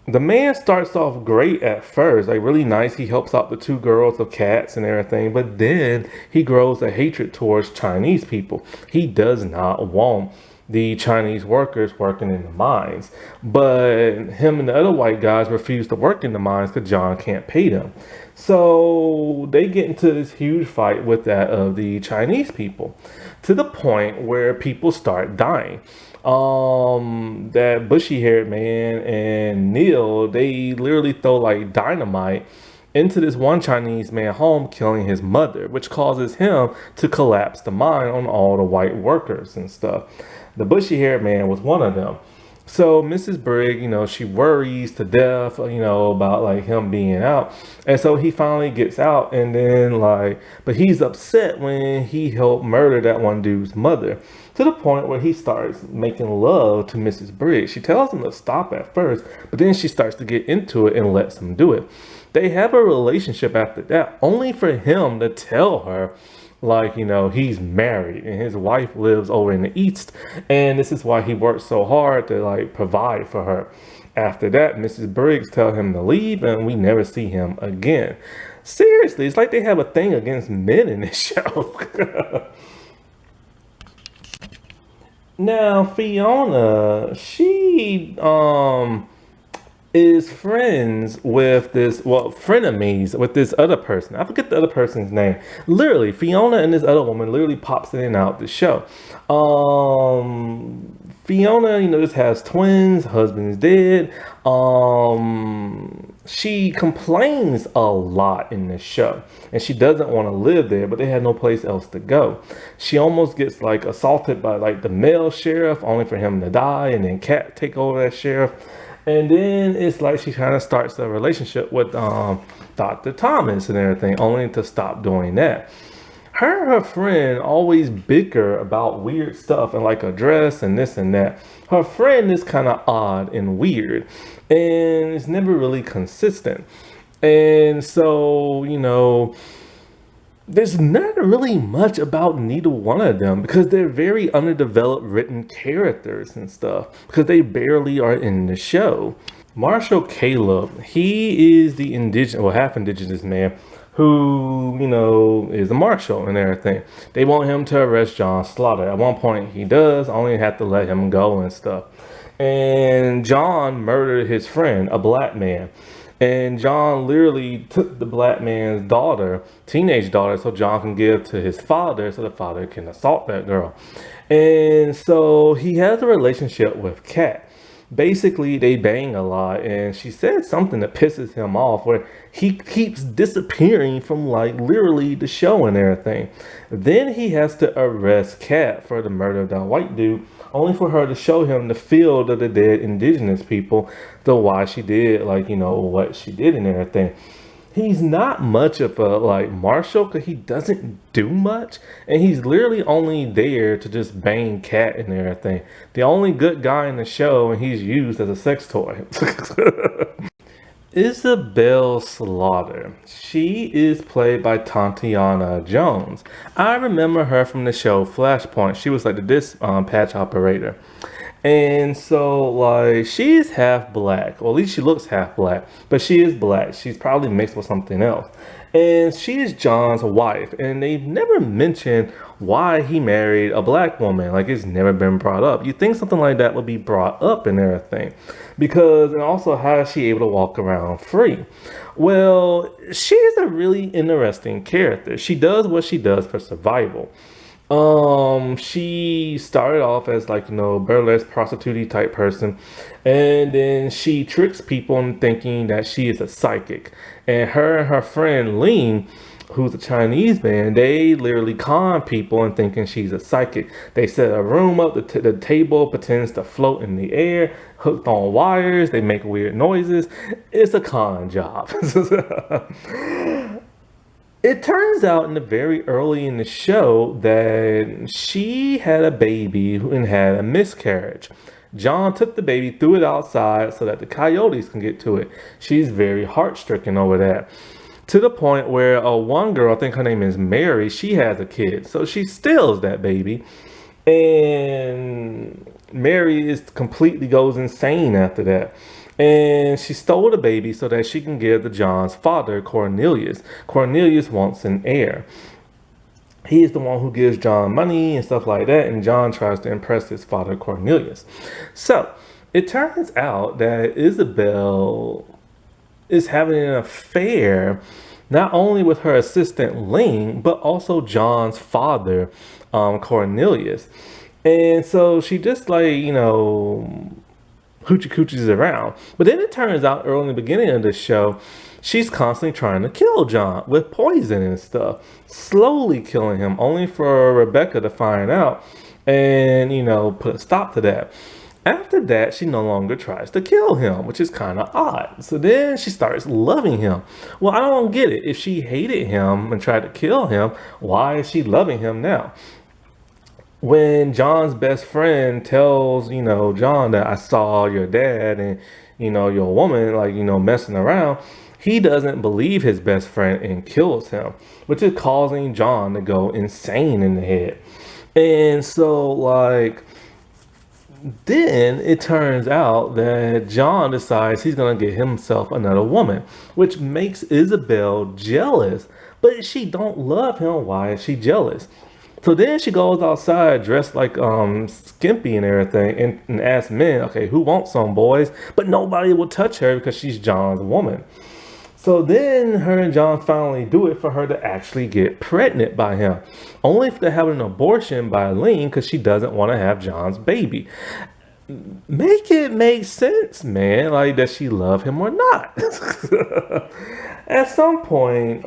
the man starts off great at first, like really nice. He helps out the two girls of cats and everything, but then he grows a hatred towards Chinese people. He does not want the Chinese workers working in the mines, but him and the other white guys refuse to work in the mines because John can't pay them. So they get into this huge fight with that of the Chinese people, to the point where people start dying. That bushy haired man and Neil, they literally throw like dynamite into this one Chinese man home, killing his mother, which causes him to collapse the mine on all the white workers and stuff. The bushy haired man was one of them. So Mrs. Brigg, she worries to death, about like him being out. And so he finally gets out, and then but he's upset when he helped murder that one dude's mother, to the point where he starts making love to Mrs. Brigg. She tells him to stop at first, but then she starts to get into it and lets him do it. They have a relationship after that, only for him to tell her he's married and his wife lives over in the East, and this is why he works so hard to provide for her. After that, Mrs. Briggs tells him to leave and we never see him again. Seriously, it's like they have a thing against men in this show. Now, Fiona, she is friends with this, well, frenemies with this other person. I forget the other person's name. Literally, Fiona and this other woman literally pops in and out the show. Fiona, just has twins, husband's dead. She complains a lot in this show, and she doesn't want to live there, but they had no place else to go. She almost gets like assaulted by like the male sheriff, only for him to die, and then Kat take over as sheriff. And then it's like she kind of starts a relationship with Dr. Thomas and everything, only to stop doing that. Her and her friend always bicker about weird stuff and like a dress and this and that. Her friend is kind of odd and weird, and it's never really consistent. And so, there's not really much about neither one of them because they're very underdeveloped written characters and stuff because they barely are in the show. Marshall Caleb, he is the indigenous, well, half indigenous man who, is a marshal and everything. They want him to arrest John Slaughter. At one point he does, only have to let him go and stuff. And John murdered his friend, a black man. And John literally took the black man's daughter, teenage daughter, so John can give to his father so the father can assault that girl. And so he has a relationship with Kat. Basically, they bang a lot, and she said something that pisses him off where he keeps disappearing from like literally the show and everything. Then he has to arrest Kat for the murder of that white dude, only for her to show him the field of the dead indigenous people, the why she did what she did and everything. He's not much of a like marshal because he doesn't do much, and he's literally only there to just bang Kat and everything. The only good guy in the show, and he's used as a sex toy. Isabel Slaughter. She is played by Tatiana Jones. I remember her from the show Flashpoint. She was like the disc patch operator. And so, like, she's half black. Well, at least she looks half black. But she is black. She's probably mixed with something else. And she is John's wife. And they've never mentioned why he married a black woman. Like, it's never been brought up. You think something like that would be brought up and everything. And also, how is she able to walk around free? Well, she is a really interesting character. She does what she does for survival. She started off as burlesque prostitute type person, and then she tricks people into thinking that she is a psychic. And her friend Ling, who's a Chinese man, they literally con people and thinking she's a psychic. They set a room up, the table pretends to float in the air, hooked on wires, they make weird noises. It's a con job. It turns out in the very early in the show that she had a baby and had a miscarriage. John took the baby, threw it outside so that the coyotes can get to it. She's very heart-stricken over that. To the point where one girl, I think her name is Mary, she has a kid. So she steals that baby. And Mary completely goes insane after that. And she stole the baby so that she can give to John's father, Cornelius. Cornelius wants an heir. He is the one who gives John money and stuff like that, and John tries to impress his father, Cornelius. So, it turns out that Isabel is having an affair not only with her assistant Ling, but also John's father, Cornelius. And so she just hoochie coochies around. But then it turns out early in the beginning of the show, she's constantly trying to kill John with poison and stuff, slowly killing him, only for Rebecca to find out and, put a stop to that. After that, she no longer tries to kill him, which is kind of odd. So then she starts loving him. Well, I don't get it. If she hated him and tried to kill him, why is she loving him now? When John's best friend tells, John that I saw your dad and, your woman, messing around, he doesn't believe his best friend and kills him, which is causing John to go insane in the head. And so, Then it turns out that John decides he's going to get himself another woman, which makes Isabel jealous. But she don't love him. Why is she jealous? So then she goes outside dressed like skimpy and everything and asks men, okay, who wants some boys? But nobody will touch her because she's John's woman. So then her and John finally do it for her to actually get pregnant by him. Only to have an abortion by Lene because she doesn't want to have John's baby. Make it make sense, man. Like, does she love him or not? At some point,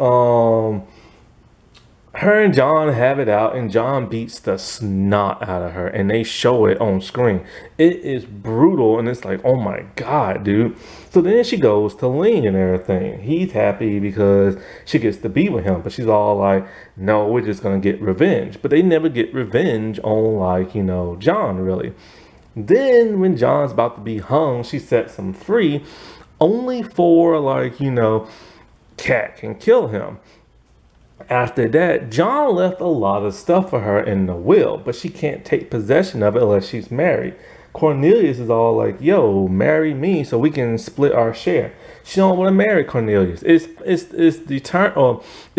her and John have it out, and John beats the snot out of her, and they show it on screen. It is brutal, and it's like, oh my god, dude. So then she goes to Ling and everything. He's happy because she gets to be with him, but she's all like, no, we're just gonna get revenge. But they never get revenge on, like, John, really. Then when John's about to be hung, she sets him free, only for, like, Cat can kill him. After that, John left a lot of stuff for her in the will, but she can't take possession of it unless she's married. Cornelius is all like, yo, marry me so we can split our share. She don't want to marry Cornelius. It's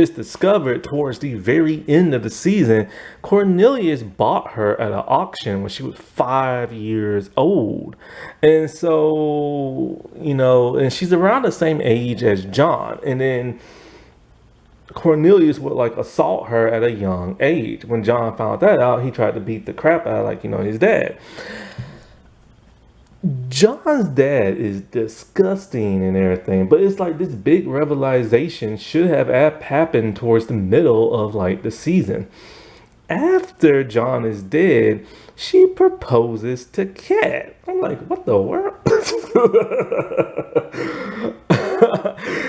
discovered towards the very end of the season. Cornelius bought her at an auction when she was 5 years old. And so, and she's around the same age as John. And then Cornelius would like assault her at a young age. When John found that out, he tried to beat the crap out of his dad. John's dad is disgusting and everything, but it's like this big revelation should have happened towards the middle of like the season. After John is dead, she proposes to Kat. I'm like, what the world?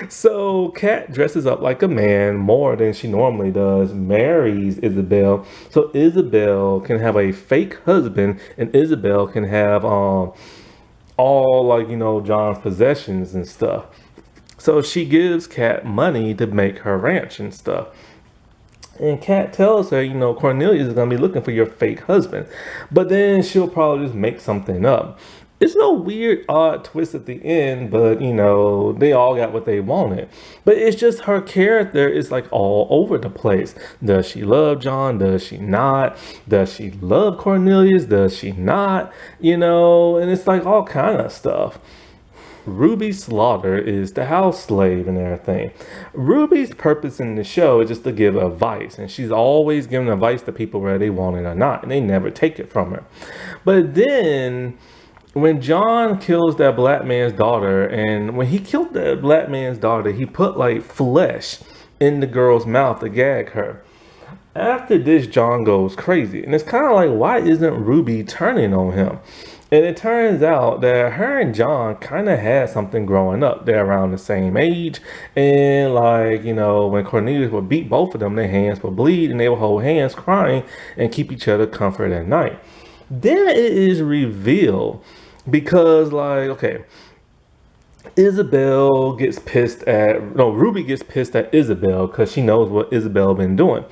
So Kat dresses up like a man more than she normally does, marries Isabel, so Isabel can have a fake husband, and Isabel can have all like John's possessions and stuff. So she gives Kat money to make her ranch and stuff. And Kat tells her, Cornelius is going to be looking for your fake husband. But then she'll probably just make something up. It's no weird, odd twist at the end, but, they all got what they wanted. But it's just her character is like all over the place. Does she love John? Does she not? Does she love Cornelius? Does she not? And it's like all kind of stuff. Ruby Slaughter is the house slave and everything. Ruby's purpose in the show is just to give advice, and she's always giving advice to people whether they want it or not, and they never take it from her. But then when John kills that black man's daughter, and when he killed that black man's daughter, he put like flesh in the girl's mouth to gag her. After this, John goes crazy, and it's kind of like, why isn't Ruby turning on him? And it turns out that her and John kind of had something growing up. They're around the same age. And like, when Cornelius would beat both of them, their hands would bleed and they would hold hands crying and keep each other comfort at night. Then it is revealed because like, okay, Ruby gets pissed at Isabel because she knows what Isabel been doing.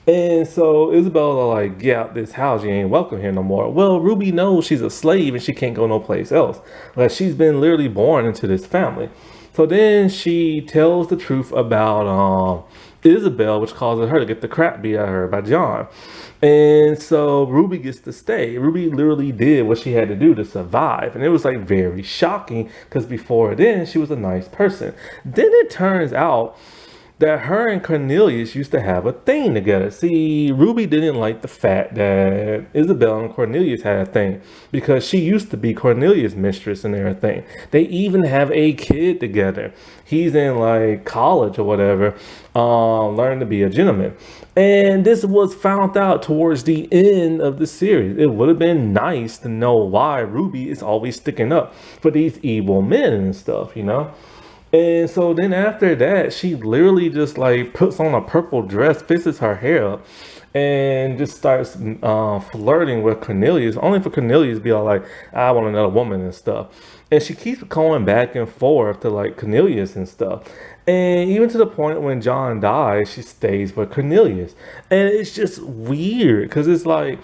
And so Isabella like, get out this house, you ain't welcome here no more. Well, Ruby knows she's a slave and she can't go no place else. Like, she's been literally born into this family. So then she tells the truth about Isabel, which causes her to get the crap beat out of her by John. And so Ruby gets to stay. Ruby literally did what she had to do to survive. And it was like very shocking because before then she was a nice person. Then it turns out that her and Cornelius used to have a thing together. See, Ruby didn't like the fact that Isabel and Cornelius had a thing because she used to be Cornelius' mistress and everything. They even have a kid together. He's in like college or whatever, learning to be a gentleman. And this was found out towards the end of the series. It would have been nice to know why Ruby is always sticking up for these evil men and stuff, And so then after that, she literally just like puts on a purple dress, fixes her hair up, and just starts flirting with Cornelius, only for Cornelius to be all like, I want another woman and stuff. And she keeps going back and forth to like Cornelius and stuff. And even to the point when John dies, she stays with Cornelius. And it's just weird because it's like,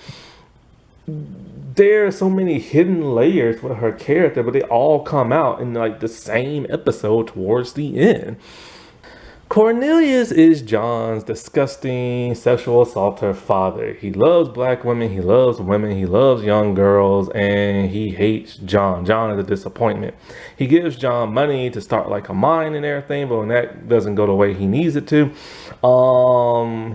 there are so many hidden layers with her character, but they all come out in like the same episode towards the end. Cornelius is John's disgusting sexual assaulter father. He loves black women, he loves young girls, and he hates John. John is a disappointment. He gives John money to start like a mine and everything, but when that doesn't go the way he needs it to,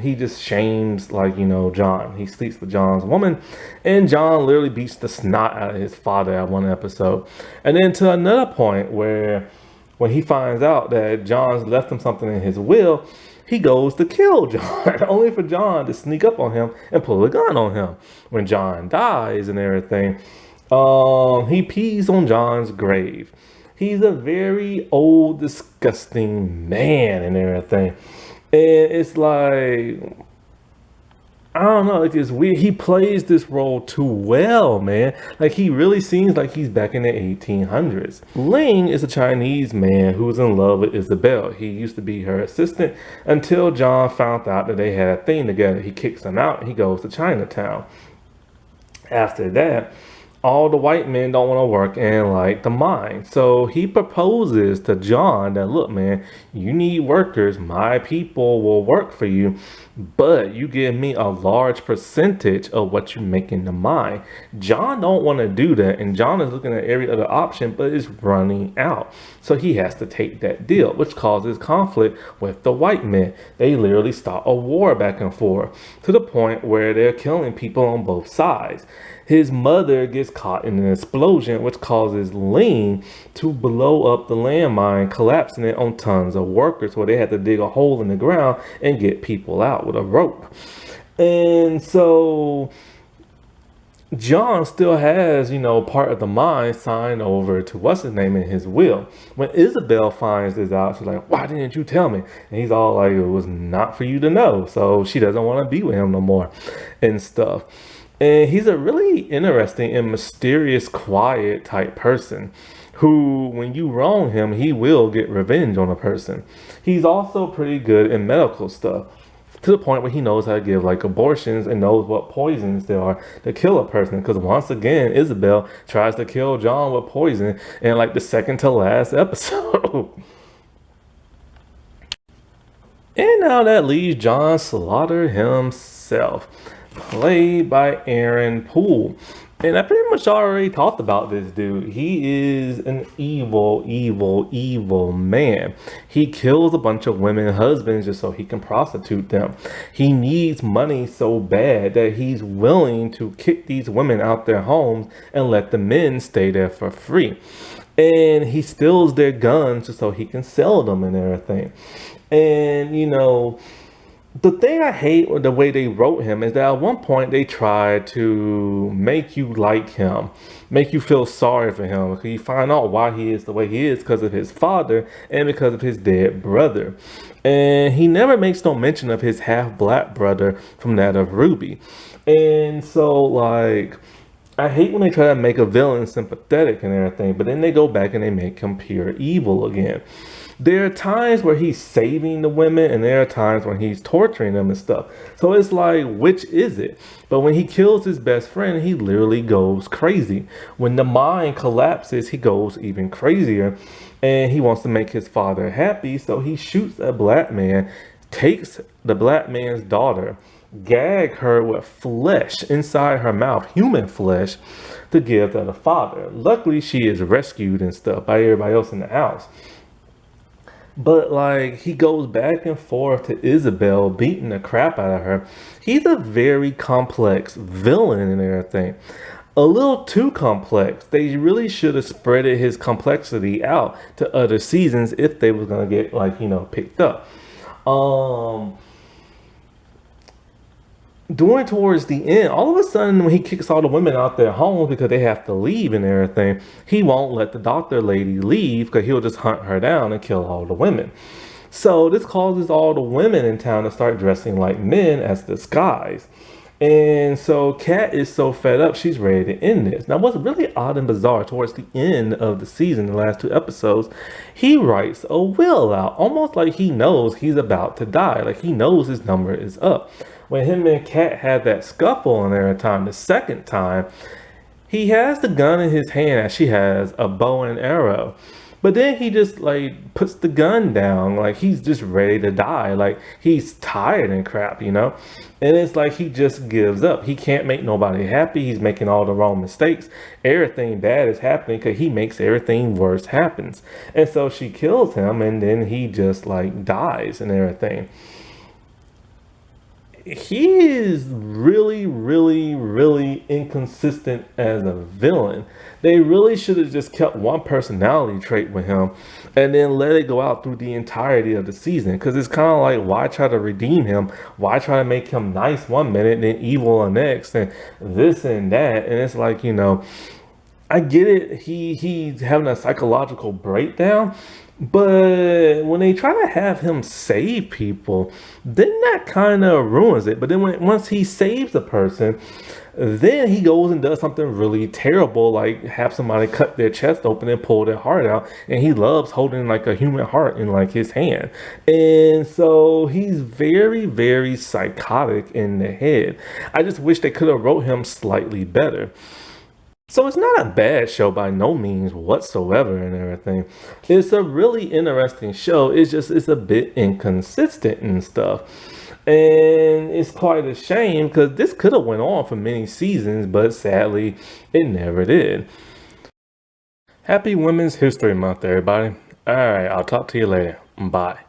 he just shames John. He sleeps with John's woman, and John literally beats the snot out of his father at one episode. And then to another point where when he finds out that John's left him something in his will, he goes to kill John, only for John to sneak up on him and pull a gun on him. When John dies and everything, he pees on John's grave. He's a very old, disgusting man and everything. And it's like, I don't know, like it's weird. He plays this role too well, man. Like he really seems like he's back in the 1800s. Ling is a Chinese man who's in love with Isabel. He used to be her assistant until John found out that they had a thing together. He kicks him out and he goes to Chinatown. After that, all the white men don't want to work in like the mine. So he proposes to John that, look, man, you need workers. My people will work for you, but you give me a large percentage of what you make in the mine. John don't want to do that, and John is looking at every other option, but it's running out. So he has to take that deal, which causes conflict with the white men. They literally start a war back and forth to the point where they're killing people on both sides. His mother gets caught in an explosion, which causes Ling to blow up the landmine, collapsing it on tons of workers, where they had to dig a hole in the ground and get people out with a rope. And so John still has, part of the mine signed over to what's his name in his will. When Isabel finds this out, she's like, why didn't you tell me? And he's all like, it was not for you to know. So she doesn't want to be with him no more and stuff. And he's a really interesting and mysterious, quiet type person who, when you wrong him, he will get revenge on a person. He's also pretty good in medical stuff, to the point where he knows how to give like abortions and knows what poisons there are to kill a person. Because once again, Isabel tries to kill John with poison in like the second to last episode. And now that leaves John Slaughter himself, played by Aaron Poole. And I pretty much already talked about this dude. He is an evil, evil, evil man. He kills a bunch of women husbands just so he can prostitute them. He needs money so bad that he's willing to kick these women out their homes and let the men stay there for free. And he steals their guns just so he can sell them and everything. And, the thing I hate with the way they wrote him is that at one point they tried to make you like him, make you feel sorry for him, because you find out why he is the way he is because of his father and because of his dead brother. And he never makes no mention of his half-black brother from that of Ruby. And so, like, I hate when they try to make a villain sympathetic and everything, but then they go back and they make him pure evil again. There are times where he's saving the women, and there are times when he's torturing them and stuff. So it's like, which is it? But when he kills his best friend, he literally goes crazy. When the mine collapses, he goes even crazier. And he wants to make his father happy, so he shoots a black man, takes the black man's daughter, gag her with flesh inside her mouth, human flesh, to give to the father. Luckily, she is rescued and stuff by everybody else in the house. But like, he goes back and forth to Isabel, beating the crap out of her. He's a very complex villain and everything. A little too complex. They really should have spreaded his complexity out to other seasons if they was gonna get picked up. During towards the end, all of a sudden when he kicks all the women out their homes because they have to leave and everything, he won't let the doctor lady leave because he'll just hunt her down and kill all the women. So this causes all the women in town to start dressing like men as disguise. And so Kat is so fed up, she's ready to end this. Now, what's really odd and bizarre, towards the end of the season, the last 2 episodes, he writes a will out, almost like he knows he's about to die, like he knows his number is up. when him and Kat had that scuffle and every time, the second time, he has the gun in his hand as she has a bow and arrow. But then he just like puts the gun down, like he's just ready to die. Like he's tired and crap, you know? And it's like he just gives up. He can't make nobody happy. He's making all the wrong mistakes. Everything bad is happening because he makes everything worse happens. And so she kills him and then he just like dies and everything. He is really, really, really inconsistent as a villain. They really should have just kept one personality trait with him and then let it go out through the entirety of the season. Because it's kind of like, why try to redeem him? Why try to make him nice one minute, then evil the next, and this and that? And it's like, I get it. He's having a psychological breakdown, but when they try to have him save people, then that kind of ruins it. But then once he saves a person, then he goes and does something really terrible, like have somebody cut their chest open and pull their heart out. And he loves holding like a human heart in like his hand. And so he's very, very psychotic in the head. I just wish they could have wrote him slightly better. So it's not a bad show by no means whatsoever and everything. It's a really interesting show. It's a bit inconsistent and stuff. And it's quite a shame because this could have went on for many seasons, but sadly it never did. Happy Women's History Month, everybody. All right, I'll talk to you later. Bye.